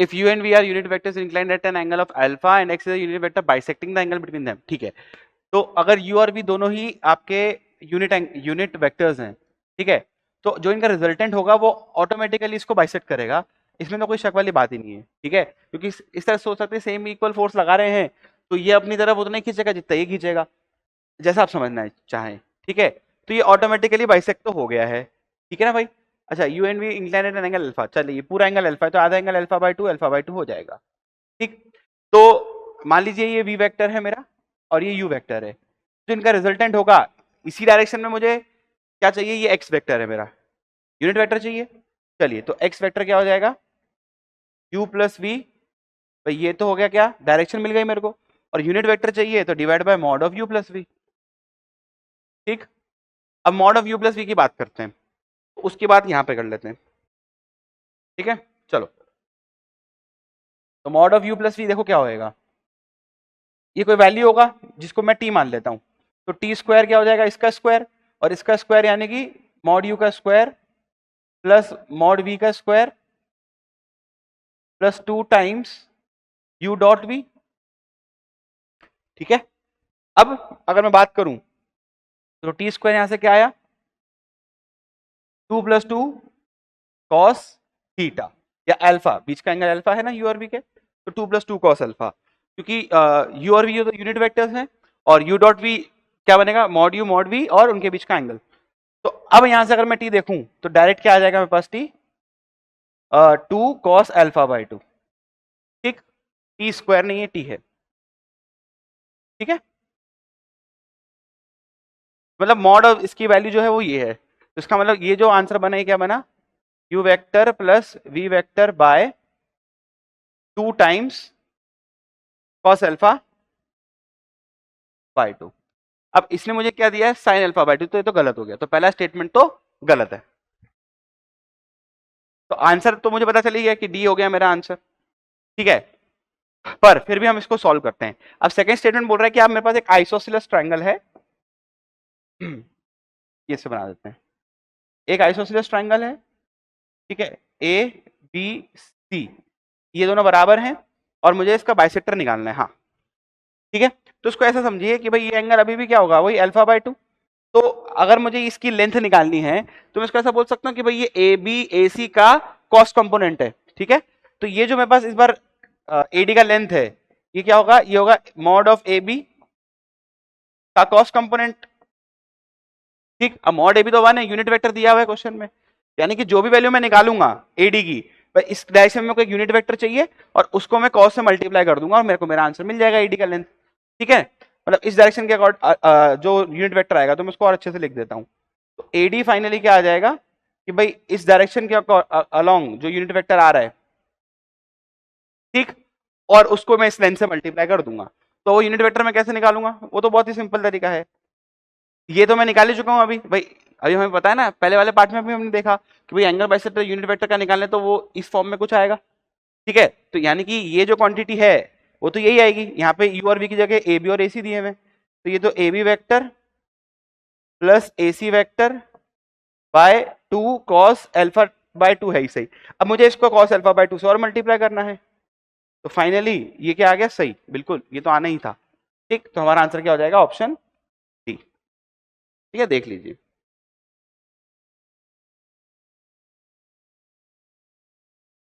If u and v are unit vectors inclined at an angle of alpha and x is a unit vector bisecting the angle between them, ठीक है। तो अगर you और we दोनों ही आपके unit vectors हैं, ठीक है, तो जो इनका रिजल्टेंट होगा वो ऑटोमेटिकली इसको बाइसेक्ट करेगा, इसमें तो कोई शक वाली बात ही नहीं है, ठीक है, क्योंकि इस तरह सोच सकते हैं सेम इक्वल फोर्स लगा रहे हैं तो ये अपनी तरफ उतना ही खींचेगा जितना ये खींचेगा, जैसा आप समझना चाहें, ठीक है। तो ये ऑटोमेटिकली बाइसेक्ट तो हो गया है, ठीक है ना भाई। अच्छा, u and v incline at an angle alpha, चलिए ये पूरा एंगल अल्फा है तो आधा एंगल अल्फा बाय टू हो जाएगा, ठीक। तो मान लीजिए ये वी वेक्टर है मेरा और ये यू वेक्टर है, तो इनका रिजल्टेंट होगा इसी डायरेक्शन में, मुझे क्या चाहिए, ये एक्स वेक्टर है मेरा, यूनिट वेक्टर चाहिए। चलिए तो एक्स वेक्टर क्या हो जाएगा, यू प्लस वी, भाई ये तो हो गया क्या, डायरेक्शन मिल गई मेरे को, और यूनिट वेक्टर चाहिए तो divide by mod of u plus v, ठीक। अब mod of u plus v की बात करते हैं, तो उसकी बात यहां पे कर लेते हैं, ठीक है। चलो तो mod of u plus v देखो क्या होएगा, ये कोई वैल्यू होगा जिसको मैं टी मान लेता हूं, तो टी स्क्वायर क्या हो जाएगा, इसका स्क्वायर और इसका स्क्वायर यानी कि मॉड यू का स्क्वायर प्लस मॉड वी का square plus 2 times u dot v, ठीक है। अब अगर मैं बात करूं तो टी स्क्वायर यहां से क्या आया, 2 + 2 कॉस थीटा, या अल्फा, बीच का एंगल अल्फा है ना यू और वी के, तो 2 + 2 कॉस अल्फा, क्योंकि यू और वी तो यूनिट वेक्टर्स हैं और यू डॉट वी क्या बनेगा, मॉड यू मॉड वी और उनके बीच का एंगल। तो अब यहां से अगर मैं टी देखूं तो डायरेक्ट क्या आ जाएगा मेरे पास, टी 2 कॉस अल्फा बाय 2, ठीक। टी स्क्वायर नहीं है, टी है, ठीक है। मतलब मॉड ऑफ इसकी वैल्यू जो है वो ये है, तो इसका मतलब ये जो आंसर बना है क्या बना, u vector plus v vector by 2 times cos alpha by 2। अब इसने मुझे क्या दिया है, साइन अल्फा बाय 2, तो ये तो गलत हो गया, तो पहला स्टेटमेंट तो गलत है, तो आंसर तो मुझे पता चली गया कि डी हो गया मेरा आंसर, ठीक है। पर फिर भी हम इसको सॉल्व करते हैं। अब सेकंड स्टेटमेंट बोल रहा है कि आप मेरे पास एक आइसोसेलेस ट्रायंगल है, ये से बना देते हैं, एक आइसोसेलेस ट्रायंगल है, ठीक है, ए बी सी, ये दोनों बराबर हैं और मुझे इसका बाइसेक्टर निकालना है, हाँ ठीक है। तो इसको ऐसा समझिए कि भाई ये एंगल अभी भी क्या होगा, वही अल्फा बाय 2, तो अगर मुझे इसकी लेंथ निकालनी है तो मैं इसको ऐसा बोल सकता हूँ कि भाई ये ए बी ए सी का कॉस्ट कंपोनेंट है, ठीक है। तो ये जो मेरे पास इस बार ए डी का लेंथ है, ये क्या होगा, ये होगा मॉड ऑफ ए बी का कॉस्ट कंपोनेंट, ठीक। अब मॉड ए बी तो 1 है, यूनिट वेक्टर दिया हुआ है क्वेश्चन में, यानी कि जो भी वैल्यू मैं निकालूंगा एडी की, इस डायरेक्शन में कोई यूनिट वेक्टर चाहिए और उसको मैं कॉस से मल्टीप्लाई कर दूंगा और मेरे को मेरा आंसर मिल जाएगा एडी का लेंथ, ठीक है। मतलब इस डायरेक्शन के अकॉर्ड जो यूनिट वेक्टर आएगा तो मैं उसको और अच्छे से लिख देता हूं, तो एडी फाइनली क्या आ जाएगा कि भाई इस डायरेक्शन के अलोंग जो यूनिट वेक्टर आ रहा है, ठीक, और उसको मैं इस लेंथ से मल्टीप्लाई कर दूंगा, तो वो यूनिट वेक्टर मैं कैसे निकालूंगा, वो तो बहुत ही सिंपल तरीका है, ये तो मैं निकाल ही चुका हूं अभी भाई, अभी हमें पता है ना, पहले वाले पार्ट में भी हमने देखा कि भाई एंगल बाइसेक्टर यूनिट वेक्टर का निकालने तो वो इस फॉर्म में कुछ आएगा, ठीक है। तो यानी कि ये जो क्वांटिटी है वो तो यही आएगी, यहाँ पे यू और वी की जगह ए बी और ए सी दिए हुए, तो ये तो A B vector plus A C vector by 2 cos alpha by 2 है ही सही। अब मुझे इसको कॉस अल्फा बाय 2 से और मल्टीप्लाई करना है, तो फाइनली ये क्या आ गया, सही, बिल्कुल ये तो आना ही था, ठीक। तो हमारा आंसर क्या हो जाएगा, ऑप्शन डी, ठीक है, देख लीजिए।